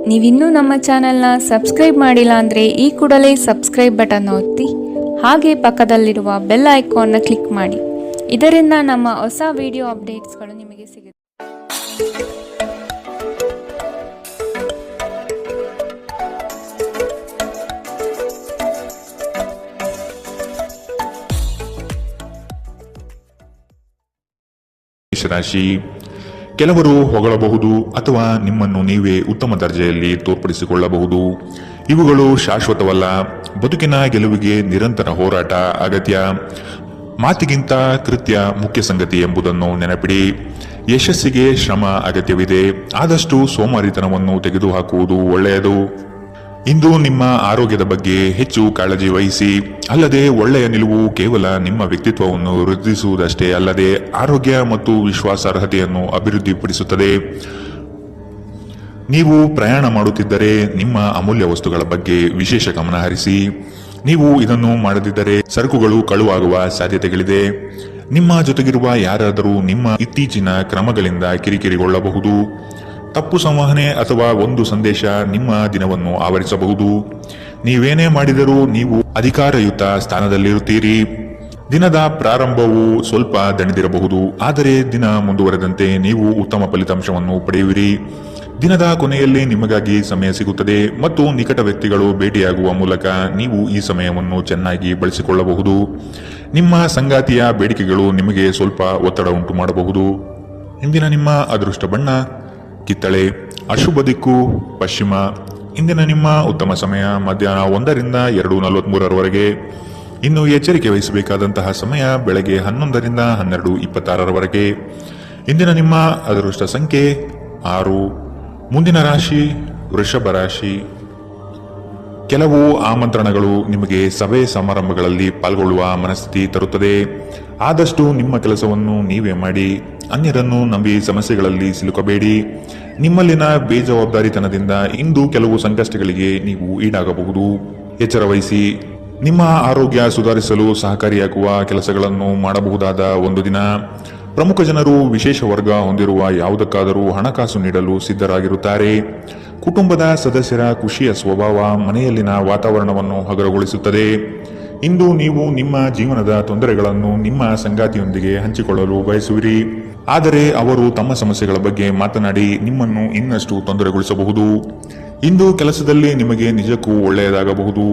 ನೀವಿನ್ನೂ ನಮ್ಮ ಚಾನೆಲ್ನ ಸಬ್ಸ್ಕ್ರೈಬ್ ಮಾಡಿಲ್ಲ ಅಂದರೆ ಈ ಕೂಡಲೇ ಸಬ್ಸ್ಕ್ರೈಬ್ ಬಟನ್ ಒತ್ತಿ ಹಾಗೆ ಪಕ್ಕದಲ್ಲಿರುವ ಬೆಲ್ ಐಕಾನ್ನ ಕ್ಲಿಕ್ ಮಾಡಿ. ಇದರಿಂದ ನಮ್ಮ ಹೊಸ ವಿಡಿಯೋ ಅಪ್ಡೇಟ್ಸ್ಗಳು ನಿಮಗೆ ಸಿಗುತ್ತೆ. ರಾಶಿ, ಕೆಲವರು ಹೊಗಳಬಹುದು ಅಥವಾ ನಿಮ್ಮನ್ನು ನೀವೇ ಉತ್ತಮ ದರ್ಜೆಯಲ್ಲಿ ತೋರ್ಪಡಿಸಿಕೊಳ್ಳಬಹುದು. ಇವುಗಳು ಶಾಶ್ವತವಲ್ಲ. ಬದುಕಿನ ಗೆಲುವಿಗೆ ನಿರಂತರ ಹೋರಾಟ ಅಗತ್ಯ. ಮಾತಿಗಿಂತ ಕೃತ್ಯ ಮುಖ್ಯ ಸಂಗತಿ ಎಂಬುದನ್ನು ನೆನಪಿಡಿ. ಯಶಸ್ಸಿಗೆ ಶ್ರಮ ಅಗತ್ಯವಿದೆ. ಆದಷ್ಟು ಸೋಮಾರಿತನವನ್ನು ತೆಗೆದುಹಾಕುವುದು ಒಳ್ಳೆಯದು. ಇಂದು ನಿಮ್ಮ ಆರೋಗ್ಯದ ಬಗ್ಗೆ ಹೆಚ್ಚು ಕಾಳಜಿ ವಹಿಸಿ. ಅಲ್ಲದೆ ಒಳ್ಳೆಯ ನಿಲುವು ಕೇವಲ ನಿಮ್ಮ ವ್ಯಕ್ತಿತ್ವವನ್ನು ವೃದ್ಧಿಸುವುದಷ್ಟೇ ಅಲ್ಲದೆ ಆರೋಗ್ಯ ಮತ್ತು ವಿಶ್ವಾಸಾರ್ಹತೆಯನ್ನು ಅಭಿವೃದ್ಧಿಪಡಿಸುತ್ತದೆ. ನೀವು ಪ್ರಯಾಣ ಮಾಡುತ್ತಿದ್ದರೆ ನಿಮ್ಮ ಅಮೂಲ್ಯ ವಸ್ತುಗಳ ಬಗ್ಗೆ ವಿಶೇಷ ಗಮನ ಹರಿಸಿ. ನೀವು ಇದನ್ನು ಮಾಡದಿದ್ದರೆ ಸರಕುಗಳು ಕಳುವಾಗುವ ಸಾಧ್ಯತೆಗಳಿದೆ. ನಿಮ್ಮ ಜೊತೆಗಿರುವ ಯಾರಾದರೂ ನಿಮ್ಮ ಇತ್ತೀಚಿನ ಕ್ರಮಗಳಿಂದ ಕಿರಿಕಿರಿಗೊಳ್ಳಬಹುದು. ತಪ್ಪು ಸಂವಹನೆ ಅಥವಾ ಒಂದು ಸಂದೇಶ ನಿಮ್ಮ ದಿನವನ್ನು ಆವರಿಸಬಹುದು. ನೀವೇನೇ ಮಾಡಿದರೂ ನೀವು ಅಧಿಕಾರಯುತ ಸ್ಥಾನದಲ್ಲಿರುತ್ತೀರಿ. ದಿನದ ಪ್ರಾರಂಭವು ಸ್ವಲ್ಪ ದಣಿದಿರಬಹುದು, ಆದರೆ ದಿನ ಮುಂದುವರೆದಂತೆ ನೀವು ಉತ್ತಮ ಫಲಿತಾಂಶವನ್ನು ಪಡೆಯುವಿರಿ. ದಿನದ ಕೊನೆಯಲ್ಲಿ ನಿಮಗಾಗಿ ಸಮಯ ಸಿಗುತ್ತದೆ ಮತ್ತು ನಿಕಟ ವ್ಯಕ್ತಿಗಳು ಭೇಟಿಯಾಗುವ ಮೂಲಕ ನೀವು ಈ ಸಮಯವನ್ನು ಚೆನ್ನಾಗಿ ಬಳಸಿಕೊಳ್ಳಬಹುದು. ನಿಮ್ಮ ಸಂಗಾತಿಯ ಬೇಡಿಕೆಗಳು ನಿಮಗೆ ಸ್ವಲ್ಪ ಒತ್ತಡ ಉಂಟು ಮಾಡಬಹುದು. ಇಂದಿನ ನಿಮ್ಮ ಅದೃಷ್ಟ ಬಣ್ಣ ಕಿತ್ತಳೆ. ಅಶುಭ ದಿಕ್ಕು ಪಶ್ಚಿಮ. ಇಂದಿನ ನಿಮ್ಮ ಉತ್ತಮ ಸಮಯ ಮಧ್ಯಾಹ್ನ 1ರಿಂದ 2:43 ಇನ್ನು ಎಚ್ಚರಿಕೆ ವಹಿಸಬೇಕಾದಂತಹ ಸಮಯ ಬೆಳಗ್ಗೆ 11ರಿಂದ 12:26 ಇಂದಿನ ನಿಮ್ಮ ಅದೃಷ್ಟ ಸಂಖ್ಯೆ 6. ಮುಂದಿನ ರಾಶಿ ವೃಷಭ ರಾಶಿ. ಕೆಲವು ಆಮಂತ್ರಣಗಳು ನಿಮಗೆ ಸಭೆ ಸಮಾರಂಭಗಳಲ್ಲಿ ಪಾಲ್ಗೊಳ್ಳುವ ಮನಸ್ಥಿತಿ ತರುತ್ತದೆ. ಆದಷ್ಟು ನಿಮ್ಮ ಕೆಲಸವನ್ನು ನೀವೇ ಮಾಡಿ. ಅನ್ಯರನ್ನು ನಂಬಿ ಸಮಸ್ಯೆಗಳಲ್ಲಿ ಸಿಲುಕಬೇಡಿ. ನಿಮ್ಮಲ್ಲಿನ ಬೇಜವಾಬ್ದಾರಿತನದಿಂದ ಇಂದು ಕೆಲವು ಸಂಕಷ್ಟಗಳಿಗೆ ನೀವು ಈಡಾಗಬಹುದು. ಎಚ್ಚರ ವಹಿಸಿ. ನಿಮ್ಮ ಆರೋಗ್ಯ ಸುಧಾರಿಸಲು ಸಹಕಾರಿಯಾಗುವ ಕೆಲಸಗಳನ್ನು ಮಾಡಬಹುದಾದ ಒಂದು ದಿನ. ಪ್ರಮುಖ ಜನರು ವಿಶೇಷ ವರ್ಗ ಹೊಂದಿರುವ ಯಾವುದಕ್ಕಾದರೂ ಹಣಕಾಸು ನೀಡಲು ಸಿದ್ಧರಾಗಿರುತ್ತಾರೆ. ಕುಟುಂಬದ ಸದಸ್ಯರ ಖುಷಿಯ ಸ್ವಭಾವ ಮನೆಯಲ್ಲಿನ ವಾತಾವರಣವನ್ನು ಹಗುರಗೊಳಿಸುತ್ತದೆ. ಇಂದು ನೀವು ನಿಮ್ಮ ಜೀವನದ ತೊಂದರೆಗಳನ್ನು ನಿಮ್ಮ ಸಂಗಾತಿಯೊಂದಿಗೆ ಹಂಚಿಕೊಳ್ಳಲು ಬಯಸುವಿರಿ. ಆದರೆ ಅವರು ತಮ್ಮ ಸಮಸ್ಯೆಗಳ ಬಗ್ಗೆ ಮಾತನಾಡಿ ನಿಮ್ಮನ್ನು ಇನ್ನಷ್ಟು ತೊಂದರೆಗೊಳಿಸಬಹುದು. ಇಂದು ಕೆಲಸದಲ್ಲಿ ನಿಮಗೆ ನಿಜಕ್ಕೂ ಒಳ್ಳೆಯದಾಗಬಹುದು.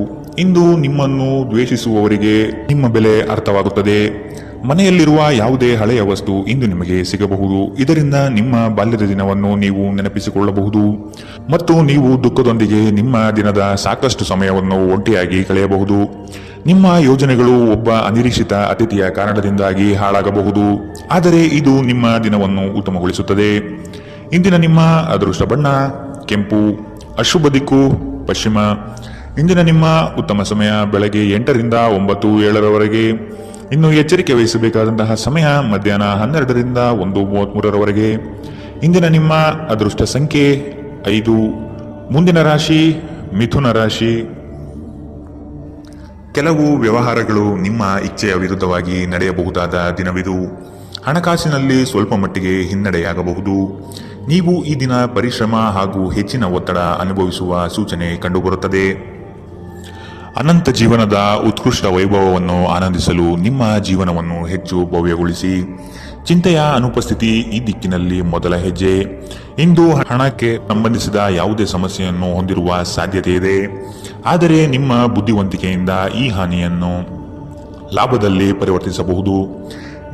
ಇಂದು ನಿಮ್ಮನ್ನು ದ್ವೇಷಿಸುವವರಿಗೆ ನಿಮ್ಮ ಬೆಲೆ ಅರ್ಥವಾಗುತ್ತದೆ. ಮನೆಯಲ್ಲಿರುವ ಯಾವುದೇ ಹಳೆಯ ವಸ್ತು ಇಂದು ನಿಮಗೆ ಸಿಗಬಹುದು. ಇದರಿಂದ ನಿಮ್ಮ ಬಾಲ್ಯದ ದಿನವನ್ನು ನೀವು ನೆನಪಿಸಿಕೊಳ್ಳಬಹುದು ಮತ್ತು ನೀವು ದುಃಖದೊಂದಿಗೆ ನಿಮ್ಮ ದಿನದ ಸಾಕಷ್ಟು ಸಮಯವನ್ನು ಒಂಟಿಯಾಗಿ ಕಳೆಯಬಹುದು. ನಿಮ್ಮ ಯೋಜನೆಗಳು ಒಬ್ಬ ಅನಿರೀಕ್ಷಿತ ಅತಿಥಿಯ ಕಾರಣದಿಂದಾಗಿ ಹಾಳಾಗಬಹುದು, ಆದರೆ ಇದು ನಿಮ್ಮ ದಿನವನ್ನು ಉತ್ತಮಗೊಳಿಸುತ್ತದೆ. ಇಂದಿನ ನಿಮ್ಮ ಅದೃಷ್ಟ ಬಣ್ಣ ಕೆಂಪು. ಅಶುಭ ದಿಕ್ಕು ಪಶ್ಚಿಮ. ಇಂದಿನ ನಿಮ್ಮ ಉತ್ತಮ ಸಮಯ ಬೆಳಗ್ಗೆ 8ರಿಂದ 9:07 ಇನ್ನು ಎಚ್ಚರಿಕೆ ವಹಿಸಬೇಕಾದಂತಹ ಸಮಯ ಮಧ್ಯಾಹ್ನ 12ರಿಂದ 1:33 ಇಂದಿನ ನಿಮ್ಮ ಅದೃಷ್ಟ ಸಂಖ್ಯೆ 5. ಮುಂದಿನ ರಾಶಿ ಮಿಥುನ ರಾಶಿ. ಕೆಲವು ವ್ಯವಹಾರಗಳು ನಿಮ್ಮ ಇಚ್ಛೆಯ ವಿರುದ್ಧವಾಗಿ ನಡೆಯಬಹುದಾದ ದಿನವಿದು. ಹಣಕಾಸಿನಲ್ಲಿ ಸ್ವಲ್ಪ ಮಟ್ಟಿಗೆ ಹಿನ್ನಡೆಯಾಗಬಹುದು. ನೀವು ಈ ದಿನ ಪರಿಶ್ರಮ ಹಾಗೂ ಹೆಚ್ಚಿನ ಒತ್ತಡ ಅನುಭವಿಸುವ ಸೂಚನೆ ಕಂಡುಬರುತ್ತದೆ. ಅನಂತ ಜೀವನದ ಉತ್ಕೃಷ್ಟ ವೈಭವವನ್ನು ಆನಂದಿಸಲು ನಿಮ್ಮ ಜೀವನವನ್ನು ಹೆಚ್ಚು ಭವ್ಯಗೊಳಿಸಿ. ಚಿಂತೆಯ ಅನುಪಸ್ಥಿತಿ ಈ ದಿಕ್ಕಿನಲ್ಲಿ ಮೊದಲ ಹೆಜ್ಜೆ. ಇಂದು ಹಣಕ್ಕೆ ಸಂಬಂಧಿಸಿದ ಯಾವುದೇ ಸಮಸ್ಯೆಯನ್ನು ಹೊಂದಿರುವ ಸಾಧ್ಯತೆ ಇದೆ, ಆದರೆ ನಿಮ್ಮ ಬುದ್ಧಿವಂತಿಕೆಯಿಂದ ಈ ಹಾನಿಯನ್ನು ಲಾಭದಲ್ಲಿ ಪರಿವರ್ತಿಸಬಹುದು.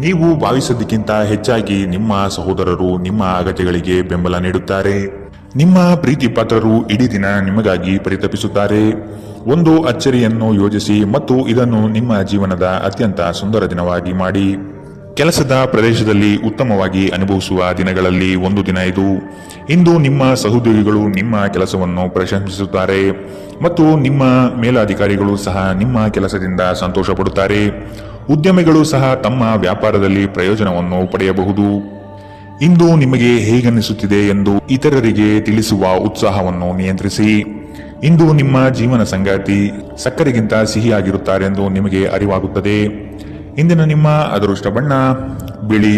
ನೀವು ಭಾವಿಸಿದ್ದಕ್ಕಿಂತ ಹೆಚ್ಚಾಗಿ ನಿಮ್ಮ ಸಹೋದರರು ನಿಮ್ಮ ಅಗತ್ಯಗಳಿಗೆ ಬೆಂಬಲ ನೀಡುತ್ತಾರೆ. ನಿಮ್ಮ ಪ್ರೀತಿ ಪಾತ್ರರು ಇಡೀ ದಿನ ನಿಮಗಾಗಿ ಪರಿತಪಿಸುತ್ತಾರೆ. ಒಂದು ಅಚ್ಚರಿಯನ್ನು ಯೋಜಿಸಿ ಮತ್ತು ಇದನ್ನು ನಿಮ್ಮ ಜೀವನದ ಅತ್ಯಂತ ಸುಂದರ ದಿನವಾಗಿ ಮಾಡಿ. ಕೆಲಸದ ಪ್ರದೇಶದಲ್ಲಿ ಉತ್ತಮವಾಗಿ ಅನುಭವಿಸುವ ದಿನಗಳಲ್ಲಿ ಒಂದು ದಿನ ಇದು. ಇಂದು ನಿಮ್ಮ ಸಹೋದ್ಯೋಗಿಗಳು ನಿಮ್ಮ ಕೆಲಸವನ್ನು ಪ್ರಶಂಸಿಸುತ್ತಾರೆ ಮತ್ತು ನಿಮ್ಮ ಮೇಲಾಧಿಕಾರಿಗಳು ಸಹ ನಿಮ್ಮ ಕೆಲಸದಿಂದ ಸಂತೋಷ ಪಡುತ್ತಾರೆ. ಉದ್ಯಮಿಗಳು ಸಹ ತಮ್ಮ ವ್ಯಾಪಾರದಲ್ಲಿ ಪ್ರಯೋಜನವನ್ನು ಪಡೆಯಬಹುದು. ಇಂದು ನಿಮಗೆ ಹೇಗನ್ನಿಸುತ್ತಿದೆ ಎಂದು ಇತರರಿಗೆ ತಿಳಿಸುವ ಉತ್ಸಾಹವನ್ನು ನಿಯಂತ್ರಿಸಿ. ಇಂದು ನಿಮ್ಮ ಜೀವನ ಸಂಗಾತಿ ಸಕ್ಕರೆಗಿಂತ ಸಿಹಿಯಾಗಿರುತ್ತಾರೆಂದು ನಿಮಗೆ ಅರಿವಾಗುತ್ತದೆ. ಇಂದಿನ ನಿಮ್ಮ ಅದೃಷ್ಟ ಬಣ್ಣ ಬಿಳಿ.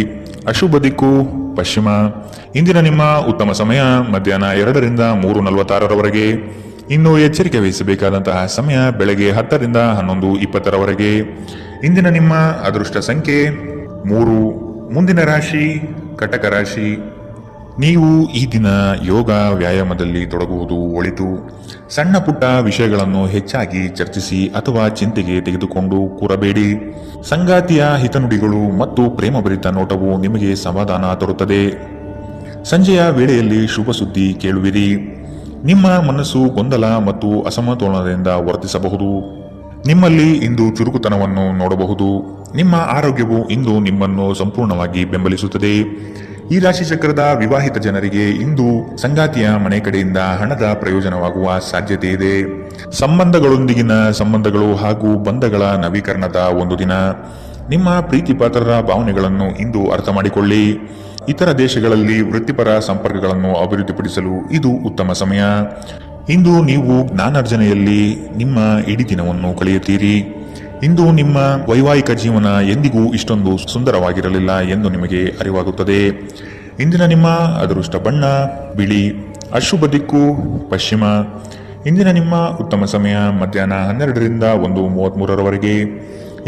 ಅಶುಭ ದಿಕ್ಕು ಪಶ್ಚಿಮ. ಇಂದಿನ ನಿಮ್ಮ ಉತ್ತಮ ಸಮಯ ಮಧ್ಯಾಹ್ನ 2ರಿಂದ 3:46ರವರೆಗೆ. ಇನ್ನು ಎಚ್ಚರಿಕೆ ವಹಿಸಬೇಕಾದಂತಹ ಸಮಯ ಬೆಳಗ್ಗೆ 10ರಿಂದ 11:20ರವರೆಗೆ. ಇಂದಿನ ನಿಮ್ಮ ಅದೃಷ್ಟ ಸಂಖ್ಯೆ 3. ಮುಂದಿನ ರಾಶಿ ಕಟಕ ರಾಶಿ. ನೀವು ಈ ದಿನ ಯೋಗ ವ್ಯಾಯಾಮದಲ್ಲಿ ತೊಡಗುವುದು ಒಳಿತು. ಸಣ್ಣ ಪುಟ್ಟ ವಿಷಯಗಳನ್ನು ಹೆಚ್ಚಾಗಿ ಚರ್ಚಿಸಿ ಅಥವಾ ಚಿಂತೆಗೆ ತೆಗೆದುಕೊಂಡು ಕೂರಬೇಡಿ. ಸಂಗಾತಿಯ ಹಿತನುಡಿಗಳು ಮತ್ತು ಪ್ರೇಮಭರಿತ ನೋಟವು ನಿಮಗೆ ಸಮಾಧಾನ ತರುತ್ತದೆ. ಸಂಜೆಯ ವೇಳೆಯಲ್ಲಿ ಶುಭ ಸುದ್ದಿ ಕೇಳುವಿರಿ. ನಿಮ್ಮ ಮನಸ್ಸು ಗೊಂದಲ ಮತ್ತು ಅಸಮತೋಲನದಿಂದ ವರ್ತಿಸಬಹುದು. ನಿಮ್ಮಲ್ಲಿ ಇಂದು ಚುರುಕುತನವನ್ನು ನೋಡಬಹುದು. ನಿಮ್ಮ ಆರೋಗ್ಯವು ಇಂದು ನಿಮ್ಮನ್ನು ಸಂಪೂರ್ಣವಾಗಿ ಬೆಂಬಲಿಸುತ್ತದೆ. ಈ ರಾಶಿ ಚಕ್ರದ ವಿವಾಹಿತ ಜನರಿಗೆ ಇಂದು ಸಂಗಾತಿಯ ಮನೆ ಕಡೆಯಿಂದ ಹಣದ ಪ್ರಯೋಜನವಾಗುವ ಸಾಧ್ಯತೆ ಇದೆ. ಸಂಬಂಧಗಳೊಂದಿಗಿನ ಸಂಬಂಧಗಳು ಹಾಗೂ ಬಂಧಗಳ ನವೀಕರಣದ ಒಂದು ದಿನ. ನಿಮ್ಮ ಪ್ರೀತಿ ಪಾತ್ರರ ಭಾವನೆಗಳನ್ನು ಇಂದು ಅರ್ಥ ಮಾಡಿಕೊಳ್ಳಿ. ಇತರ ದೇಶಗಳಲ್ಲಿ ವೃತ್ತಿಪರ ಸಂಪರ್ಕಗಳನ್ನು ಅಭಿವೃದ್ಧಿಪಡಿಸಲು ಇದು ಉತ್ತಮ ಸಮಯ. ಇಂದು ನೀವು ಜ್ಞಾನಾರ್ಜನೆಯಲ್ಲಿ ನಿಮ್ಮ ಇಡೀ ದಿನವನ್ನು ಕಳೆಯುತ್ತೀರಿ. ಇಂದು ನಿಮ್ಮ ವೈವಾಹಿಕ ಜೀವನ ಎಂದಿಗೂ ಇಷ್ಟೊಂದು ಸುಂದರವಾಗಿರಲಿಲ್ಲ ಎಂದು ನಿಮಗೆ ಅರಿವಾಗುತ್ತದೆ. ಇಂದಿನ ನಿಮ್ಮ ಅದೃಷ್ಟ ಬಣ್ಣ ಬಿಳಿ. ಅಶುಭ ದಿಕ್ಕು ಪಶ್ಚಿಮ. ಇಂದಿನ ನಿಮ್ಮ ಉತ್ತಮ ಸಮಯ ಮಧ್ಯಾಹ್ನ 12ರಿಂದ 1:33ರವರೆಗೆ.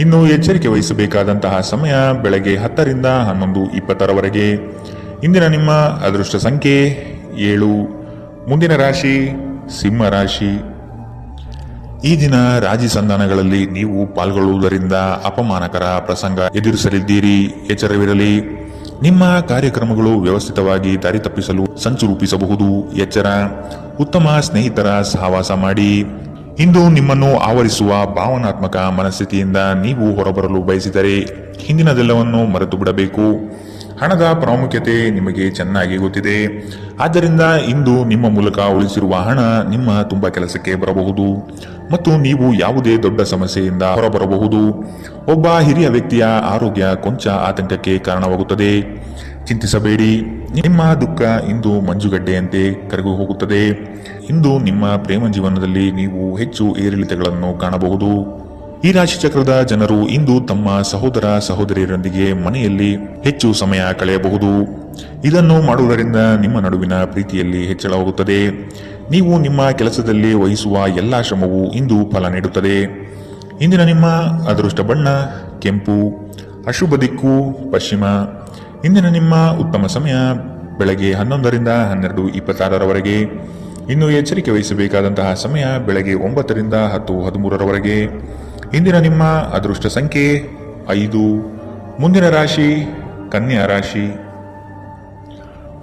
ಇನ್ನು ಎಚ್ಚರಿಕೆ ವಹಿಸಬೇಕಾದಂತಹ ಸಮಯ ಬೆಳಗ್ಗೆ 10ರಿಂದ 11:20ರವರೆಗೆ. ಇಂದಿನ ನಿಮ್ಮ ಅದೃಷ್ಟ ಸಂಖ್ಯೆ 7. ಮುಂದಿನ ರಾಶಿ ಸಿಂಹ ರಾಶಿ. ಈ ದಿನ ರಾಜಿ ಸಂಧಾನಗಳಲ್ಲಿ ನೀವು ಪಾಲ್ಗೊಳ್ಳುವುದರಿಂದ ಅಪಮಾನಕರ ಪ್ರಸಂಗ ಎದುರಿಸಲಿದ್ದೀರಿ. ಎಚ್ಚರವಿರಲಿ. ನಿಮ್ಮ ಕಾರ್ಯಕ್ರಮಗಳು ವ್ಯವಸ್ಥಿತವಾಗಿ ದಾರಿ ತಪ್ಪಿಸಲು ಸಂಚು ರೂಪಿಸಬಹುದು. ಎಚ್ಚರ. ಉತ್ತಮ ಸ್ನೇಹಿತರ ಸಹವಾಸ ಮಾಡಿ. ಇಂದು ನಿಮ್ಮನ್ನು ಆವರಿಸುವ ಭಾವನಾತ್ಮಕ ಮನಸ್ಥಿತಿಯಿಂದ ನೀವು ಹೊರಬರಲು ಬಯಸಿದರೆ ಹಿಂದಿನದೆಲ್ಲವನ್ನು ಮರೆತು ಬಿಡಬೇಕು. ಹಣದ ಪ್ರಾಮುಖ್ಯತೆ ನಿಮಗೆ ಚೆನ್ನಾಗಿ ಗೊತ್ತಿದೆ. ಆದ್ದರಿಂದ ಇಂದು ನಿಮ್ಮ ಮೂಲಕ ಉಳಿಸಿರುವ ಹಣ ನಿಮ್ಮ ತುಂಬಾ ಕೆಲಸಕ್ಕೆ ಬರಬಹುದು ಮತ್ತು ನೀವು ಯಾವುದೇ ದೊಡ್ಡ ಸಮಸ್ಯೆಯಿಂದ ಹೊರಬರಬಹುದು. ಒಬ್ಬ ಹಿರಿಯ ವ್ಯಕ್ತಿಯ ಆರೋಗ್ಯ ಕೊಂಚ ಆತಂಕಕ್ಕೆ ಕಾರಣವಾಗುತ್ತದೆ. ಚಿಂತಿಸಬೇಡಿ. ನಿಮ್ಮ ದುಃಖ ಇಂದು ಮಂಜುಗಡ್ಡೆಯಂತೆ ಕರಗಿ ಹೋಗುತ್ತದೆ. ಇಂದು ನಿಮ್ಮ ಪ್ರೇಮ ಜೀವನದಲ್ಲಿ ನೀವು ಹೆಚ್ಚು ಏರಿಳಿತಗಳನ್ನು ಕಾಣಬಹುದು. ಈ ರಾಶಿ ಚಕ್ರದ ಜನರು ಇಂದು ತಮ್ಮ ಸಹೋದರ ಸಹೋದರಿಯರೊಂದಿಗೆ ಮನೆಯಲ್ಲಿ ಹೆಚ್ಚು ಸಮಯ ಕಳೆಯಬಹುದು. ಇದನ್ನು ಮಾಡುವುದರಿಂದ ನಿಮ್ಮ ನಡುವಿನ ಪ್ರೀತಿಯಲ್ಲಿ ಹೆಚ್ಚಳವಾಗುತ್ತದೆ. ನೀವು ನಿಮ್ಮ ಕೆಲಸದಲ್ಲಿ ವಹಿಸುವ ಎಲ್ಲಾ ಶ್ರಮವು ಇಂದು ಫಲ ನೀಡುತ್ತದೆ. ಇಂದಿನ ನಿಮ್ಮ ಅದೃಷ್ಟ ಬಣ್ಣ ಕೆಂಪು. ಅಶುಭ ದಿಕ್ಕು ಪಶ್ಚಿಮ. ಇಂದಿನ ನಿಮ್ಮ ಉತ್ತಮ ಸಮಯ ಬೆಳಗ್ಗೆ 11ರಿಂದ 12:26ರವರೆಗೆ. ಇನ್ನು ಎಚ್ಚರಿಕೆ ವಹಿಸಬೇಕಾದಂತಹ ಸಮಯ ಬೆಳಗ್ಗೆ 9ರಿಂದ 10:13ರವರೆಗೆ. ಇಂದಿನ ನಿಮ್ಮ ಅದೃಷ್ಟ ಸಂಖ್ಯೆ 5. ಮುಂದಿನ ರಾಶಿ ಕನ್ಯಾ ರಾಶಿ.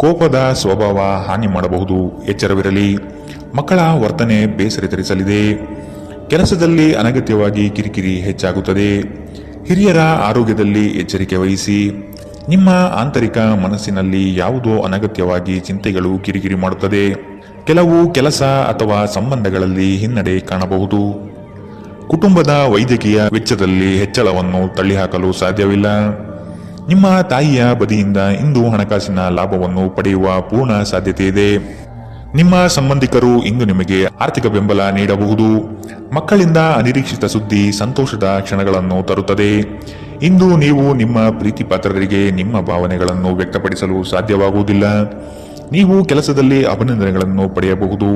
ಕೋಪದ ಸ್ವಭಾವ ಹಾನಿ ಮಾಡಬಹುದು. ಎಚ್ಚರವಿರಲಿ. ಮಕ್ಕಳ ವರ್ತನೆ ಬೇಸರ ತರಿಸಲಿದೆ. ಕೆಲಸದಲ್ಲಿ ಅನಗತ್ಯವಾಗಿ ಕಿರಿಕಿರಿ ಹೆಚ್ಚಾಗುತ್ತದೆ. ಹಿರಿಯರ ಆರೋಗ್ಯದಲ್ಲಿ ಎಚ್ಚರಿಕೆ ವಹಿಸಿ. ನಿಮ್ಮ ಆಂತರಿಕ ಮನಸ್ಸಿನಲ್ಲಿ ಯಾವುದೋ ಅನಗತ್ಯವಾಗಿ ಚಿಂತೆಗಳು ಕಿರಿಕಿರಿ ಮಾಡುತ್ತದೆ. ಕೆಲವು ಕೆಲಸ ಅಥವಾ ಸಂಬಂಧಗಳಲ್ಲಿ ಹಿನ್ನಡೆ ಕಾಣಬಹುದು. ಕುಟುಂಬದ ವೈದ್ಯಕೀಯ ವೆಚ್ಚದಲ್ಲಿ ಹೆಚ್ಚಳವನ್ನು ತಳ್ಳಿಹಾಕಲು ಸಾಧ್ಯವಿಲ್ಲ. ನಿಮ್ಮ ತಾಯಿಯ ಬದಿಯಿಂದ ಇಂದು ಹಣಕಾಸಿನ ಲಾಭವನ್ನು ಪಡೆಯುವ ಪೂರ್ಣ ಸಾಧ್ಯತೆ ಇದೆ. ನಿಮ್ಮ ಸಂಬಂಧಿಕರು ಇಂದು ನಿಮಗೆ ಆರ್ಥಿಕ ಬೆಂಬಲ ನೀಡಬಹುದು. ಮಕ್ಕಳಿಂದ ಅನಿರೀಕ್ಷಿತ ಸುದ್ದಿ ಸಂತೋಷದ ಕ್ಷಣಗಳನ್ನು ತರುತ್ತದೆ. ಇಂದು ನೀವು ನಿಮ್ಮ ಪ್ರೀತಿ ಪಾತ್ರರಿಗೆ ನಿಮ್ಮ ಭಾವನೆಗಳನ್ನು ವ್ಯಕ್ತಪಡಿಸಲು ಸಾಧ್ಯವಾಗುವುದಿಲ್ಲ. ನೀವು ಕೆಲಸದಲ್ಲಿ ಅಭಿನಂದನೆಗಳನ್ನು ಪಡೆಯಬಹುದು.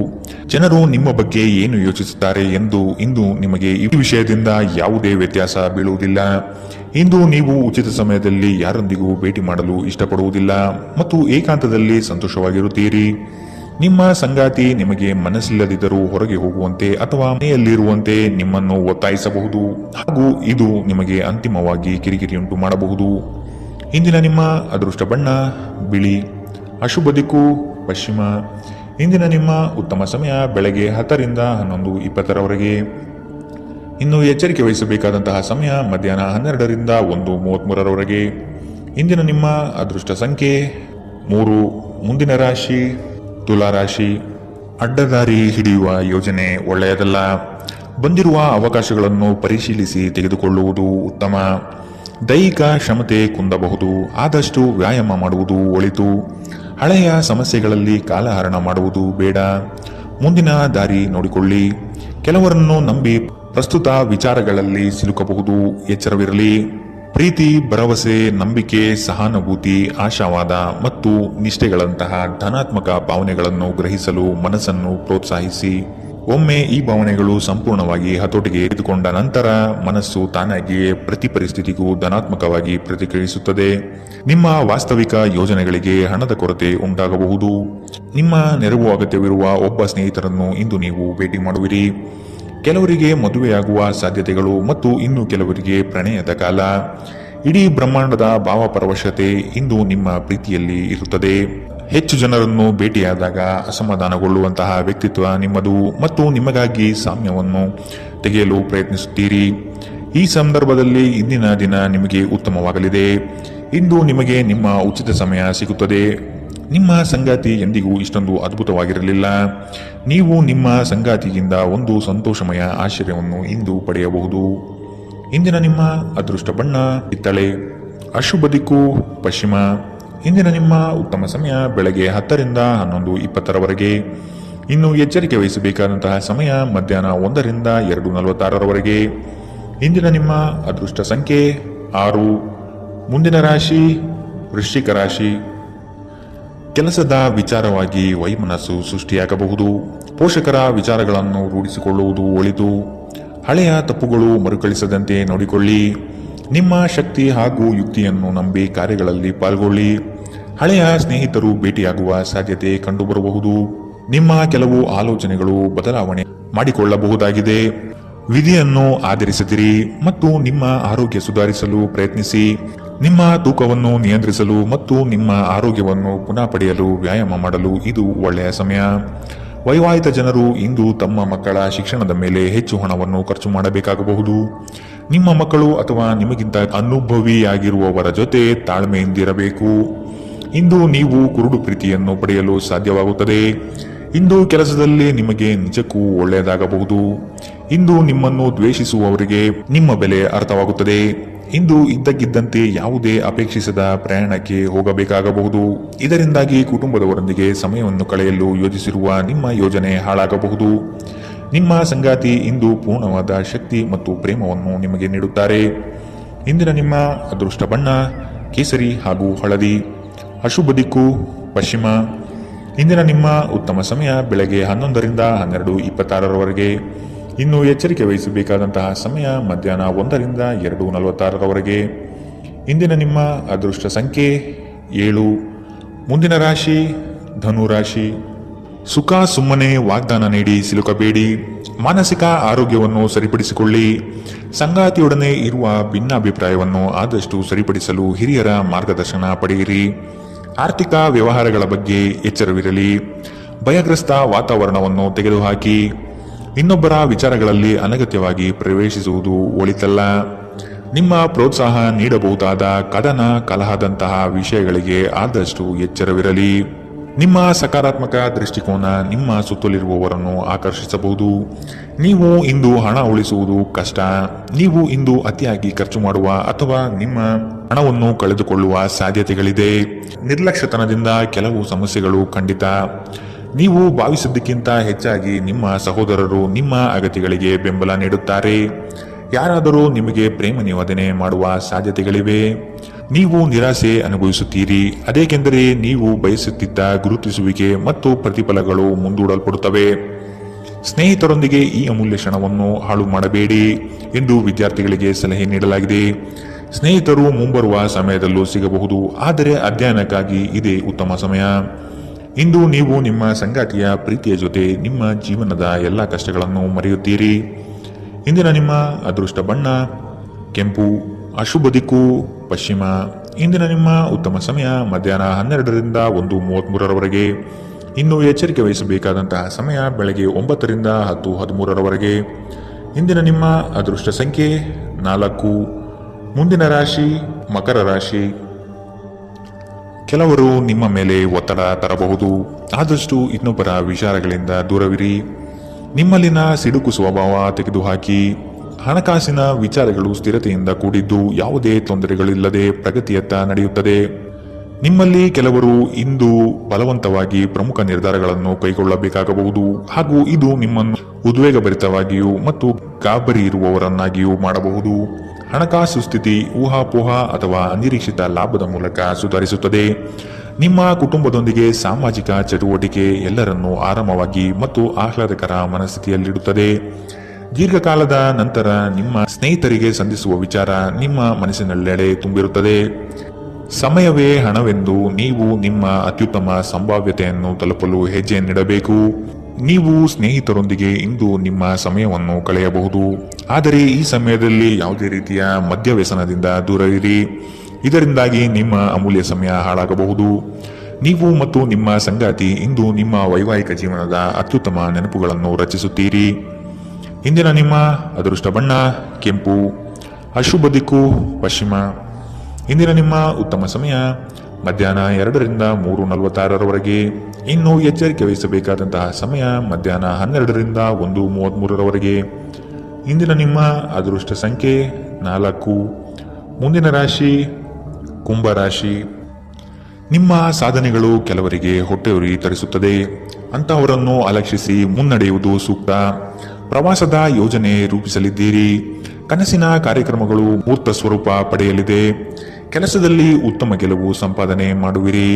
ಜನರು ನಿಮ್ಮ ಬಗ್ಗೆ ಏನು ಯೋಚಿಸುತ್ತಾರೆ ಎಂದು ಇಂದು ನಿಮಗೆ ಈ ವಿಷಯದಿಂದ ಯಾವುದೇ ವ್ಯತ್ಯಾಸ ಬೀಳುವುದಿಲ್ಲ. ಇಂದು ನೀವು ಉಚಿತ ಸಮಯದಲ್ಲಿ ಯಾರೊಂದಿಗೂ ಭೇಟಿ ಮಾಡಲು ಇಷ್ಟಪಡುವುದಿಲ್ಲ ಮತ್ತು ಏಕಾಂತದಲ್ಲಿ ಸಂತೋಷವಾಗಿರುತ್ತೀರಿ. ನಿಮ್ಮ ಸಂಗಾತಿ ನಿಮಗೆ ಮನಸ್ಸಿಲ್ಲದಿದ್ದರೂ ಹೊರಗೆ ಹೋಗುವಂತೆ ಅಥವಾ ಮನೆಯಲ್ಲಿರುವಂತೆ ನಿಮ್ಮನ್ನು ಒತ್ತಾಯಿಸಬಹುದು ಹಾಗೂ ಇದು ನಿಮಗೆ ಅಂತಿಮವಾಗಿ ಕಿರಿಕಿರಿಯುಂಟು ಮಾಡಬಹುದು. ಇಂದಿನ ನಿಮ್ಮ ಅದೃಷ್ಟ ಬಣ್ಣ ಬಿಳಿ. ಅಶುಭ ದಿಕ್ಕು ಪಶ್ಚಿಮ. ಇಂದಿನ ನಿಮ್ಮ ಉತ್ತಮ ಸಮಯ ಬೆಳಗ್ಗೆ 10ರಿಂದ 11:20ರವರೆಗೆ. ಇನ್ನು ಎಚ್ಚರಿಕೆ ವಹಿಸಬೇಕಾದಂತಹ ಸಮಯ ಮಧ್ಯಾಹ್ನ 12ರಿಂದ 1:33ರವರೆಗೆ. ಇಂದಿನ ನಿಮ್ಮ ಅದೃಷ್ಟ ಸಂಖ್ಯೆ 3. ಮುಂದಿನ ರಾಶಿ ತುಲಾ ರಾಶಿ. ಅಡ್ಡದಾರಿ ಹಿಡಿಯುವ ಯೋಜನೆ ಒಳ್ಳೆಯದಲ್ಲ. ಬಂದಿರುವ ಅವಕಾಶಗಳನ್ನು ಪರಿಶೀಲಿಸಿ ತೆಗೆದುಕೊಳ್ಳುವುದು ಉತ್ತಮ. ದೈಹಿಕ ಕ್ಷಮತೆ ಕುಂದಬಹುದು. ಆದಷ್ಟು ವ್ಯಾಯಾಮ ಮಾಡುವುದು ಒಳಿತು. ಹಳೆಯ ಸಮಸ್ಯೆಗಳಲ್ಲಿ ಕಾಲಹರಣ ಮಾಡುವುದು ಬೇಡ. ಮುಂದಿನ ದಾರಿ ನೋಡಿಕೊಳ್ಳಿ. ಕೆಲವರನ್ನು ನಂಬಿ ಪ್ರಸ್ತುತ ವಿಚಾರಗಳಲ್ಲಿ ಸಿಲುಕಬಹುದು. ಎಚ್ಚರವಿರಲಿ. ಪ್ರೀತಿ, ಭರವಸೆ, ನಂಬಿಕೆ, ಸಹಾನುಭೂತಿ, ಆಶಾವಾದ ಮತ್ತು ನಿಷ್ಠೆಗಳಂತಹ ಧನಾತ್ಮಕ ಭಾವನೆಗಳನ್ನು ಗ್ರಹಿಸಲು ಮನಸ್ಸನ್ನು ಪ್ರೋತ್ಸಾಹಿಸಿ. ಒಮ್ಮೆ ಈ ಭಾವನೆಗಳು ಸಂಪೂರ್ಣವಾಗಿ ಹತೋಟಿಗೆ ತೆಗೆದುಕೊಂಡ ನಂತರ ಮನಸ್ಸು ತಾನಾಗಿಯೇ ಪ್ರತಿ ಪರಿಸ್ಥಿತಿಗೂ ಧನಾತ್ಮಕವಾಗಿ ಪ್ರತಿಕ್ರಿಯಿಸುತ್ತದೆ. ನಿಮ್ಮ ವಾಸ್ತವಿಕ ಯೋಜನೆಗಳಿಗೆ ಹಣದ ಕೊರತೆ ಉಂಟಾಗಬಹುದು. ನಿಮ್ಮ ನೆರವು ಅಗತ್ಯವಿರುವ ಒಬ್ಬ ಸ್ನೇಹಿತರನ್ನು ಇಂದು ನೀವು ಭೇಟಿ ಮಾಡುವಿರಿ. ಕೆಲವರಿಗೆ ಮದುವೆಯಾಗುವ ಸಾಧ್ಯತೆಗಳು ಮತ್ತು ಇನ್ನು ಕೆಲವರಿಗೆ ಪ್ರಣಯದ ಕಾಲ. ಇಡೀ ಬ್ರಹ್ಮಾಂಡದ ಭಾವಪರವಶತೆ ಇಂದು ನಿಮ್ಮ ಪ್ರೀತಿಯಲ್ಲಿ ಇರುತ್ತದೆ. ಹೆಚ್ಚು ಜನರನ್ನು ಭೇಟಿಯಾದಾಗ ಅಸಮಾಧಾನಗೊಳ್ಳುವಂತಹ ವ್ಯಕ್ತಿತ್ವ ನಿಮ್ಮದು ಮತ್ತು ನಿಮಗಾಗಿ ಸಾಮ್ಯವನ್ನು ತೆಗೆಯಲು ಪ್ರಯತ್ನಿಸುತ್ತೀರಿ. ಈ ಸಂದರ್ಭದಲ್ಲಿ ಇಂದಿನ ದಿನ ನಿಮಗೆ ಉತ್ತಮವಾಗಲಿದೆ. ಇಂದು ನಿಮಗೆ ನಿಮ್ಮ ಉಚಿತ ಸಮಯ ಸಿಗುತ್ತದೆ. ನಿಮ್ಮ ಸಂಗಾತಿ ಎಂದಿಗೂ ಇಷ್ಟೊಂದು ಅದ್ಭುತವಾಗಿರಲಿಲ್ಲ. ನೀವು ನಿಮ್ಮ ಸಂಗಾತಿಯಿಂದ ಒಂದು ಸಂತೋಷಮಯ ಆಶ್ಚರ್ಯವನ್ನು ಇಂದು ಪಡೆಯಬಹುದು. ಇಂದಿನ ನಿಮ್ಮ ಅದೃಷ್ಟ ಬಣ್ಣ ಕಿತ್ತಳೆ. ಅಶುಭ ದಿಕ್ಕು ಪಶ್ಚಿಮ. ಇಂದಿನ ನಿಮ್ಮ ಉತ್ತಮ ಸಮಯ ಬೆಳಗ್ಗೆ 10 ರಿಂದ 11:20ರವರೆಗೆ. ಇನ್ನು ಎಚ್ಚರಿಕೆ ವಹಿಸಬೇಕಾದಂತಹ ಸಮಯ ಮಧ್ಯಾಹ್ನ 1 ರಿಂದ 2:46ರವರೆಗೆ. ಇಂದಿನ ನಿಮ್ಮ ಅದೃಷ್ಟ ಸಂಖ್ಯೆ 6. ಮುಂದಿನ ರಾಶಿ ವೃಶ್ಚಿಕ ರಾಶಿ. ಕೆಲಸದ ವಿಚಾರವಾಗಿ ವೈಮನಸ್ಸು ಸೃಷ್ಟಿಯಾಗಬಹುದು. ಪೋಷಕರ ವಿಚಾರಗಳನ್ನು ರೂಢಿಸಿಕೊಳ್ಳುವುದು ಒಳಿತು. ಹಳೆಯ ತಪ್ಪುಗಳು ಮರುಕಳಿಸದಂತೆ ನೋಡಿಕೊಳ್ಳಿ. ನಿಮ್ಮ ಶಕ್ತಿ ಹಾಗೂ ಯುಕ್ತಿಯನ್ನು ನಂಬಿ ಕಾರ್ಯಗಳಲ್ಲಿ ಪಾಲ್ಗೊಳ್ಳಿ. ಹಳೆಯ ಸ್ನೇಹಿತರು ಭೇಟಿಯಾಗುವ ಸಾಧ್ಯತೆ ಕಂಡುಬರಬಹುದು. ನಿಮ್ಮ ಕೆಲವು ಆಲೋಚನೆಗಳು ಬದಲಾವಣೆ ಮಾಡಿಕೊಳ್ಳಬಹುದಾಗಿದೆ. ವಿಧಿಯನ್ನು ಆಧರಿಸದಿರಿ ಮತ್ತು ನಿಮ್ಮ ಆರೋಗ್ಯ ಸುಧಾರಿಸಲು ಪ್ರಯತ್ನಿಸಿ. ನಿಮ್ಮ ತೂಕವನ್ನು ನಿಯಂತ್ರಿಸಲು ಮತ್ತು ನಿಮ್ಮ ಆರೋಗ್ಯವನ್ನು ಪುನಃ ಪಡೆಯಲು ವ್ಯಾಯಾಮ ಮಾಡಲು ಇದು ಒಳ್ಳೆಯ ಸಮಯ. ವೈವಾಹಿಕ ಜನರು ಇಂದು ತಮ್ಮ ಮಕ್ಕಳ ಶಿಕ್ಷಣದ ಮೇಲೆ ಹೆಚ್ಚು ಹಣವನ್ನು ಖರ್ಚು ಮಾಡಬೇಕಾಗಬಹುದು. ನಿಮ್ಮ ಮಕ್ಕಳು ಅಥವಾ ನಿಮಗಿಂತ ಅನುಭವಿಯಾಗಿರುವವರ ಜೊತೆ ತಾಳ್ಮೆಯಿಂದಿರಬೇಕು. ಇಂದು ನೀವು ಕುರುಡು ಪ್ರೀತಿಯನ್ನು ಪಡೆಯಲು ಸಾಧ್ಯವಾಗುತ್ತದೆ. ಇಂದು ಕೆಲಸದಲ್ಲಿ ನಿಮಗೆ ನಿಜಕ್ಕೂ ಒಳ್ಳೆಯದಾಗಬಹುದು. ಇಂದು ನಿಮ್ಮನ್ನು ದ್ವೇಷಿಸುವವರಿಗೆ ನಿಮ್ಮ ಬೆಲೆ ಅರ್ಥವಾಗುತ್ತದೆ. ಇಂದು ಇದ್ದಕ್ಕಿದ್ದಂತೆ ಯಾವುದೇ ಅಪೇಕ್ಷಿಸದ ಪ್ರಯಾಣಕ್ಕೆ ಹೋಗಬೇಕಾಗಬಹುದು. ಇದರಿಂದಾಗಿ ಕುಟುಂಬದವರೊಂದಿಗೆ ಸಮಯವನ್ನು ಕಳೆಯಲು ಯೋಜಿಸಿರುವ ನಿಮ್ಮ ಯೋಜನೆ ಹಾಳಾಗಬಹುದು. ನಿಮ್ಮ ಸಂಗಾತಿ ಇಂದು ಪೂರ್ಣವಾದ ಶಕ್ತಿ ಮತ್ತು ಪ್ರೇಮವನ್ನು ನಿಮಗೆ ನೀಡುತ್ತಾರೆ. ಇಂದಿನ ನಿಮ್ಮ ಅದೃಷ್ಟ ಬಣ್ಣ ಕೇಸರಿ ಹಾಗೂ ಹಳದಿ. ಅಶುಭ ದಿಕ್ಕು ಪಶ್ಚಿಮ. ಇಂದಿನ ನಿಮ್ಮ ಉತ್ತಮ ಸಮಯ ಬೆಳಗ್ಗೆ 11 ರಿಂದ 12:26ರವರೆಗೆ. ಇನ್ನು ಎಚ್ಚರಿಕೆ ವಹಿಸಬೇಕಾದಂತಹ ಸಮಯ ಮಧ್ಯಾಹ್ನ 1 ರಿಂದ 2:46ರವರೆಗೆ. ಇಂದಿನ ನಿಮ್ಮ ಅದೃಷ್ಟ ಸಂಖ್ಯೆ 7. ಮುಂದಿನ ರಾಶಿ ಧನು ರಾಶಿ. ಸುಖ ಸುಮ್ಮನೆ ವಾಗ್ದಾನ ನೀಡಿ ಸಿಲುಕಬೇಡಿ. ಮಾನಸಿಕ ಆರೋಗ್ಯವನ್ನು ಸರಿಪಡಿಸಿಕೊಳ್ಳಿ. ಸಂಗಾತಿಯೊಡನೆ ಇರುವ ಭಿನ್ನಾಭಿಪ್ರಾಯವನ್ನು ಆದಷ್ಟು ಸರಿಪಡಿಸಲು ಹಿರಿಯರ ಮಾರ್ಗದರ್ಶನ ಪಡೆಯಿರಿ. ಆರ್ಥಿಕ ವ್ಯವಹಾರಗಳ ಬಗ್ಗೆ ಎಚ್ಚರವಿರಲಿ. ಭಯಗ್ರಸ್ತ ವಾತಾವರಣವನ್ನು ತೆಗೆದುಹಾಕಿ. ಇನ್ನೊಬ್ಬರ ವಿಚಾರಗಳಲ್ಲಿ ಅನಗತ್ಯವಾಗಿ ಪ್ರವೇಶಿಸುವುದು ಒಳಿತಲ್ಲ. ನಿಮ್ಮ ಪ್ರೋತ್ಸಾಹ ನೀಡಬಹುದಾದ ಕದನ ಕಲಹದಂತಹ ವಿಷಯಗಳಿಗೆ ಆದಷ್ಟು ಎಚ್ಚರವಿರಲಿ. ನಿಮ್ಮ ಸಕಾರಾತ್ಮಕ ದೃಷ್ಟಿಕೋನ ನಿಮ್ಮ ಸುತ್ತಲಿರುವವರನ್ನು ಆಕರ್ಷಿಸಬಹುದು. ನೀವು ಇಂದು ಹಣ ಉಳಿಸುವುದು ಕಷ್ಟ. ನೀವು ಇಂದು ಅತಿಯಾಗಿ ಖರ್ಚು ಮಾಡುವ ಅಥವಾ ನಿಮ್ಮ ಹಣವನ್ನು ಕಳೆದುಕೊಳ್ಳುವ ಸಾಧ್ಯತೆಗಳಿದೆ. ನಿರ್ಲಕ್ಷ್ಯತನದಿಂದ ಕೆಲವು ಸಮಸ್ಯೆಗಳು ಖಂಡಿತ. ನೀವು ಭಾವಿಸಿದ್ದಕ್ಕಿಂತ ಹೆಚ್ಚಾಗಿ ನಿಮ್ಮ ಸಹೋದರರು ನಿಮ್ಮ ಅಗತ್ಯಗಳಿಗೆ ಬೆಂಬಲ ನೀಡುತ್ತಾರೆ. ಯಾರಾದರೂ ನಿಮಗೆ ಪ್ರೇಮ ನಿವೇದನೆ ಮಾಡುವ ಸಾಧ್ಯತೆಗಳಿವೆ. ನೀವು ನಿರಾಸೆ ಅನುಭವಿಸುತ್ತೀರಿ. ಅದೇಕೆಂದರೆ ನೀವು ಬಯಸುತ್ತಿದ್ದ ಗುರುತಿಸುವಿಕೆ ಮತ್ತು ಪ್ರತಿಫಲಗಳು ಮುಂದೂಡಲ್ಪಡುತ್ತವೆ. ಸ್ನೇಹಿತರೊಂದಿಗೆ ಈ ಅಮೂಲ್ಯ ಕ್ಷಣವನ್ನು ಹಾಳು ಮಾಡಬೇಡಿ ಎಂದು ವಿದ್ಯಾರ್ಥಿಗಳಿಗೆ ಸಲಹೆ ನೀಡಲಾಗಿದೆ. ಸ್ನೇಹಿತರು ಮುಂಬರುವ ಸಮಯದಲ್ಲೂ ಸಿಗಬಹುದು, ಆದರೆ ಅಧ್ಯಯನಕ್ಕಾಗಿ ಇದೇ ಉತ್ತಮ ಸಮಯ. ಇಂದು ನೀವು ನಿಮ್ಮ ಸಂಗಾತಿಯ ಪ್ರೀತಿಯ ಜೊತೆ ನಿಮ್ಮ ಜೀವನದ ಎಲ್ಲ ಕಷ್ಟಗಳನ್ನು ಮರೆಯುತ್ತೀರಿ. ಇಂದಿನ ನಿಮ್ಮ ಅದೃಷ್ಟ ಬಣ್ಣ ಕೆಂಪು. ಅಶುಭ ದಿಕ್ಕು ಪಶ್ಚಿಮ. ಇಂದಿನ ನಿಮ್ಮ ಉತ್ತಮ ಸಮಯ ಮಧ್ಯಾಹ್ನ 12 ರಿಂದ 1:33ರವರೆಗೆ. ಇನ್ನು ಎಚ್ಚರಿಕೆ ವಹಿಸಬೇಕಾದಂತಹ ಸಮಯ ಬೆಳಗ್ಗೆ 9 ರಿಂದ 10:13ರವರೆಗೆ. ಇಂದಿನ ನಿಮ್ಮ ಅದೃಷ್ಟ ಸಂಖ್ಯೆ 4. ಮುಂದಿನ ರಾಶಿ ಮಕರ ರಾಶಿ. ಕೆಲವರು ನಿಮ್ಮ ಮೇಲೆ ಒತ್ತಡ ತರಬಹುದು. ಆದಷ್ಟು ಇನ್ನೊಬ್ಬರ ವಿಚಾರಗಳಿಂದ ದೂರವಿರಿ. ನಿಮ್ಮಲ್ಲಿನ ಸಿಡುಕು ಸ್ವಭಾವ ತೆಗೆದುಹಾಕಿ. ಹಣಕಾಸಿನ ವಿಚಾರಗಳು ಸ್ಥಿರತೆಯಿಂದ ಕೂಡಿದ್ದು ಯಾವುದೇ ತೊಂದರೆಗಳಿಲ್ಲದೆ ಪ್ರಗತಿಯತ್ತ ನಡೆಯುತ್ತದೆ. ನಿಮ್ಮಲ್ಲಿ ಕೆಲವರು ಇಂದು ಬಲವಂತವಾಗಿ ಪ್ರಮುಖ ನಿರ್ಧಾರಗಳನ್ನು ಕೈಗೊಳ್ಳಬೇಕಾಗಬಹುದು ಹಾಗೂ ಇದು ನಿಮ್ಮನ್ನು ಉದ್ವೇಗಭರಿತವಾಗಿಯೂ ಮತ್ತು ಗಾಬರಿ ಇರುವವರನ್ನಾಗಿಯೂ ಮಾಡಬಹುದು. ಹಣಕಾಸು ಸ್ಥಿತಿ ಊಹಾಪೋಹ ಅಥವಾ ಅನಿರೀಕ್ಷಿತ ಲಾಭದ ಮೂಲಕ ಸುಧಾರಿಸುತ್ತದೆ. ನಿಮ್ಮ ಕುಟುಂಬದೊಂದಿಗೆ ಸಾಮಾಜಿಕ ಚಟುವಟಿಕೆ ಎಲ್ಲರನ್ನೂ ಆರಾಮವಾಗಿ ಮತ್ತು ಆಹ್ಲಾದಕರ ಮನಸ್ಥಿತಿಯಲ್ಲಿಡುತ್ತದೆ. ದೀರ್ಘಕಾಲದ ನಂತರ ನಿಮ್ಮ ಸ್ನೇಹಿತರಿಗೆ ಸಂಧಿಸುವ ವಿಚಾರ ನಿಮ್ಮ ಮನಸ್ಸಿನೆಲ್ಲೆಡೆ ತುಂಬಿರುತ್ತದೆ. ಸಮಯವೇ ಹಣವೆಂದು ನೀವು ನಿಮ್ಮ ಅತ್ಯುತ್ತಮ ಸಂಭಾವ್ಯತೆಯನ್ನು ತಲುಪಲು ಹೆಜ್ಜೆಯನ್ನಿಡಬೇಕು. ನೀವು ಸ್ನೇಹಿತರೊಂದಿಗೆ ಇಂದು ನಿಮ್ಮ ಸಮಯವನ್ನು ಕಳೆಯಬಹುದು, ಆದರೆ ಈ ಸಮಯದಲ್ಲಿ ಯಾವುದೇ ರೀತಿಯ ಮದ್ಯವ್ಯಸನದಿಂದ ದೂರವಿರಿ. ಇದರಿಂದಾಗಿ ನಿಮ್ಮ ಅಮೂಲ್ಯ ಸಮಯ ಹಾಳಾಗಬಹುದು. ನೀವು ಮತ್ತು ನಿಮ್ಮ ಸಂಗಾತಿ ಇಂದು ನಿಮ್ಮ ವೈವಾಹಿಕ ಜೀವನದ ಅತ್ಯುತ್ತಮ ನೆನಪುಗಳನ್ನು ರಚಿಸುತ್ತೀರಿ. ಇಂದಿನ ನಿಮ್ಮ ಅದೃಷ್ಟ ಬಣ್ಣ ಕೆಂಪು, ಅಶುಭ ದಿಕ್ಕು ಪಶ್ಚಿಮ. ಇಂದಿನ ನಿಮ್ಮ ಉತ್ತಮ ಸಮಯ ಮಧ್ಯಾಹ್ನ 2ರಿಂದ 3:46ರವರೆಗೆ. ಇನ್ನು ಎಚ್ಚರಿಕೆ ವಹಿಸಬೇಕಾದಂತಹ ಸಮಯ ಮಧ್ಯಾಹ್ನ 12ರಿಂದ 1:33ರವರೆಗೆ. ಇಂದಿನ ನಿಮ್ಮ ಅದೃಷ್ಟ ಸಂಖ್ಯೆ 4. ಮುಂದಿನ ರಾಶಿ ಕುಂಭರಾಶಿ. ನಿಮ್ಮ ಸಾಧನೆಗಳು ಕೆಲವರಿಗೆ ಹೊಟ್ಟೆಯುರಿ ತರಿಸುತ್ತದೆ. ಅಂತಹವರನ್ನು ಅಲಕ್ಷಿಸಿ ಮುನ್ನಡೆಯುವುದು ಸೂಕ್ತ. ಪ್ರವಾಸದ ಯೋಜನೆ ರೂಪಿಸಲಿದ್ದೀರಿ. ಕನಸಿನ ಕಾರ್ಯಕ್ರಮಗಳು ಮೂರ್ತ ಸ್ವರೂಪ ಪಡೆಯಲಿದೆ. ಕೆಲಸದಲ್ಲಿ ಉತ್ತಮ ಗೆಲುವು ಸಂಪಾದನೆ ಮಾಡುವಿರಿ.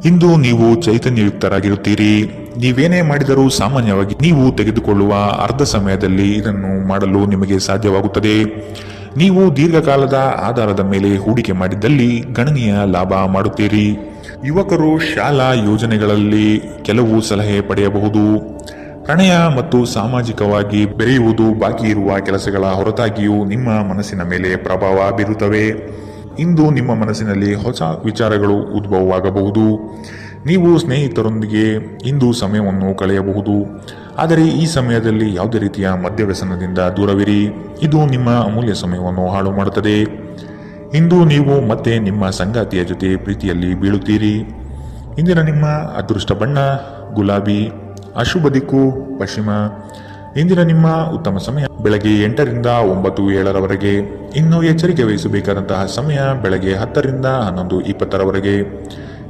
ಇಂದು ನೀವು ಚೈತನ್ಯಯುಕ್ತರಾಗಿರುತ್ತೀರಿ. ನೀವೇನೇ ಮಾಡಿದರೂ ಸಾಮಾನ್ಯವಾಗಿ ನೀವು ತೆಗೆದುಕೊಳ್ಳುವ ಅರ್ಧ ಸಮಯದಲ್ಲಿ ಇದನ್ನು ಮಾಡಲು ನಿಮಗೆ ಸಾಧ್ಯವಾಗುತ್ತದೆ. ನೀವು ದೀರ್ಘಕಾಲದ ಆಧಾರದ ಮೇಲೆ ಹೂಡಿಕೆ ಮಾಡಿದ್ದಲ್ಲಿ ಗಣನೀಯ ಲಾಭ ಮಾಡುತ್ತೀರಿ. ಯುವಕರು ಶಾಲಾ ಯೋಜನೆಗಳಲ್ಲಿ ಕೆಲವು ಸಲಹೆ ಪಡೆಯಬಹುದು. ಪ್ರಣಯ ಮತ್ತು ಸಾಮಾಜಿಕವಾಗಿ ಬೆರೆಯುವುದು ಬಾಕಿ ಇರುವ ಕೆಲಸಗಳ ಹೊರತಾಗಿಯೂ ನಿಮ್ಮ ಮನಸ್ಸಿನ ಮೇಲೆ ಪ್ರಭಾವ ಬೀರುತ್ತವೆ. ಇಂದು ನಿಮ್ಮ ಮನಸ್ಸಿನಲ್ಲಿ ಹೊಸ ವಿಚಾರಗಳು ಉದ್ಭವವಾಗಬಹುದು. ನೀವು ಸ್ನೇಹಿತರೊಂದಿಗೆ ಇಂದು ಸಮಯವನ್ನು ಕಳೆಯಬಹುದು, ಆದರೆ ಈ ಸಮಯದಲ್ಲಿ ಯಾವುದೇ ರೀತಿಯ ಮದ್ಯವ್ಯಸನದಿಂದ ದೂರವಿರಿ. ಇದು ನಿಮ್ಮ ಅಮೂಲ್ಯ ಸಮಯವನ್ನು ಹಾಳು ಮಾಡುತ್ತದೆ. ಇಂದು ನೀವು ಮತ್ತೆ ನಿಮ್ಮ ಸಂಗಾತಿಯ ಜೊತೆ ಪ್ರೀತಿಯಲ್ಲಿ ಬೀಳುತ್ತೀರಿ. ಇಂದಿನ ನಿಮ್ಮ ಅದೃಷ್ಟ ಬಣ್ಣ ಗುಲಾಬಿ, ಅಶುಭ ದಿಕ್ಕು ಪಶ್ಚಿಮ. ಇಂದಿನ ನಿಮ್ಮ ಉತ್ತಮ ಸಮಯ ಬೆಳಗ್ಗೆ 8ರಿಂದ 9:07ರವರೆಗೆ. ಇನ್ನು ಎಚ್ಚರಿಕೆ ವಹಿಸಬೇಕಾದಂತಹ ಸಮಯ ಬೆಳಗ್ಗೆ 10ರಿಂದ 11:20ರವರೆಗೆ.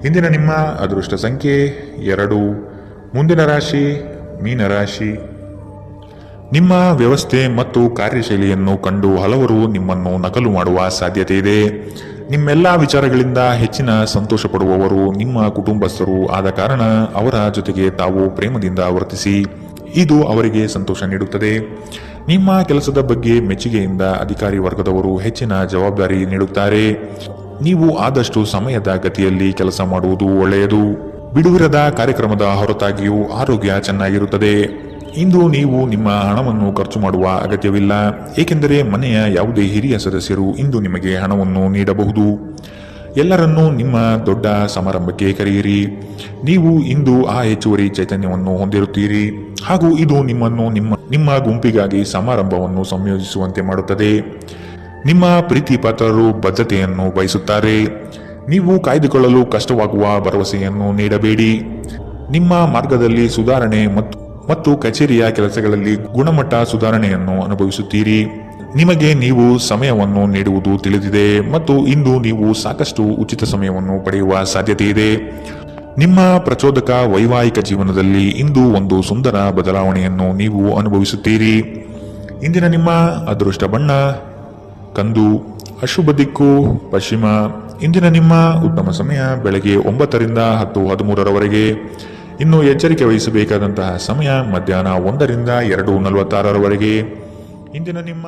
ಇಂದಿನ ನಿಮ್ಮ ಅದೃಷ್ಟ ಸಂಖ್ಯೆ 2. ಮುಂದಿನ ರಾಶಿ ಮೀನರಾಶಿ. ನಿಮ್ಮ ವ್ಯವಸ್ಥೆ ಮತ್ತು ಕಾರ್ಯಶೈಲಿಯನ್ನು ಕಂಡು ಹಲವರು ನಿಮ್ಮನ್ನು ನಕಲು ಮಾಡುವ ಸಾಧ್ಯತೆ ಇದೆ. ನಿಮ್ಮೆಲ್ಲ ವಿಚಾರಗಳಿಂದ ಹೆಚ್ಚಿನ ಸಂತೋಷ ಪಡುವವರು ನಿಮ್ಮ ಕುಟುಂಬಸ್ಥರು ಆದ ಕಾರಣ ಅವರ ಜೊತೆಗೆ ತಾವು ಪ್ರೇಮದಿಂದ ವರ್ತಿಸಿ. ಇದು ಅವರಿಗೆ ಸಂತೋಷ ನೀಡುತ್ತದೆ. ನಿಮ್ಮ ಕೆಲಸದ ಬಗ್ಗೆ ಮೆಚ್ಚುಗೆಯಿಂದ ಅಧಿಕಾರಿ ವರ್ಗದವರು ಹೆಚ್ಚಿನ ಜವಾಬ್ದಾರಿ ನೀಡುತ್ತಾರೆ. ನೀವು ಆದಷ್ಟು ಸಮಯದ ಗತಿಯಲ್ಲಿ ಕೆಲಸ ಮಾಡುವುದು ಒಳ್ಳೆಯದು. ಬಿಡುವಿರದ ಕಾರ್ಯಕ್ರಮದ ಹೊರತಾಗಿಯೂ ಆರೋಗ್ಯ ಚೆನ್ನಾಗಿರುತ್ತದೆ. ಇಂದು ನೀವು ನಿಮ್ಮ ಹಣವನ್ನು ಖರ್ಚು ಮಾಡುವ ಅಗತ್ಯವಿಲ್ಲ, ಏಕೆಂದರೆ ಮನೆಯ ಯಾವುದೇ ಹಿರಿಯ ಸದಸ್ಯರು ಇಂದು ನಿಮಗೆ ಹಣವನ್ನು ನೀಡಬಹುದು. ಎಲ್ಲರನ್ನೂ ನಿಮ್ಮ ದೊಡ್ಡ ಸಮಾರಂಭಕ್ಕೆ ಕರೆಯಿರಿ. ನೀವು ಇಂದು ಆ ಹೆಚ್ಚುವರಿ ಚೈತನ್ಯವನ್ನು ಹೊಂದಿರುತ್ತೀರಿ ಹಾಗೂ ಇದು ನಿಮ್ಮನ್ನು ನಿಮ್ಮ ಗುಂಪಿಗಾಗಿ ಸಮಾರಂಭವನ್ನು ಸಂಯೋಜಿಸುವಂತೆ ಮಾಡುತ್ತದೆ. ನಿಮ್ಮ ಪ್ರೀತಿ ಪಾತ್ರರು ಬದ್ಧತೆಯನ್ನು ಬಯಸುತ್ತಾರೆ. ನೀವು ಕಾಯ್ದುಕೊಳ್ಳಲು ಕಷ್ಟವಾಗುವ ಭರವಸೆಯನ್ನು ನೀಡಬೇಡಿ. ನಿಮ್ಮ ಮಾರ್ಗದಲ್ಲಿ ಸುಧಾರಣೆ ಮತ್ತು ಕಚೇರಿಯ ಕೆಲಸಗಳಲ್ಲಿ ಗುಣಮಟ್ಟ ಸುಧಾರಣೆಯನ್ನು ಅನುಭವಿಸುತ್ತೀರಿ. ನಿಮಗೆ ನೀವು ಸಮಯವನ್ನು ನೀಡುವುದು ತಿಳಿದಿದೆ ಮತ್ತು ಇಂದು ನೀವು ಸಾಕಷ್ಟು ಉಚಿತ ಸಮಯವನ್ನು ಪಡೆಯುವ ಸಾಧ್ಯತೆ ಇದೆ. ನಿಮ್ಮ ಪ್ರಚೋದಕ ವೈವಾಹಿಕ ಜೀವನದಲ್ಲಿ ಇಂದು ಒಂದು ಸುಂದರ ಬದಲಾವಣೆಯನ್ನು ನೀವು ಅನುಭವಿಸುತ್ತೀರಿ. ಇಂದಿನ ನಿಮ್ಮ ಅದೃಷ್ಟ ಬಣ್ಣ ಕಂದು, ಅಶುಭ ದಿಕ್ಕು ಪಶ್ಚಿಮ. ಇಂದಿನ ನಿಮ್ಮ ಉತ್ತಮ ಸಮಯ ಬೆಳಗ್ಗೆ 9ರಿಂದ 10:13ರವರೆಗೆ. ಇನ್ನು ಎಚ್ಚರಿಕೆ ವಹಿಸಬೇಕಾದಂತಹ ಸಮಯ ಮಧ್ಯಾಹ್ನ 1ರಿಂದ 2:46ರವರೆಗೆ. ಇಂದಿನ ನಿಮ್ಮ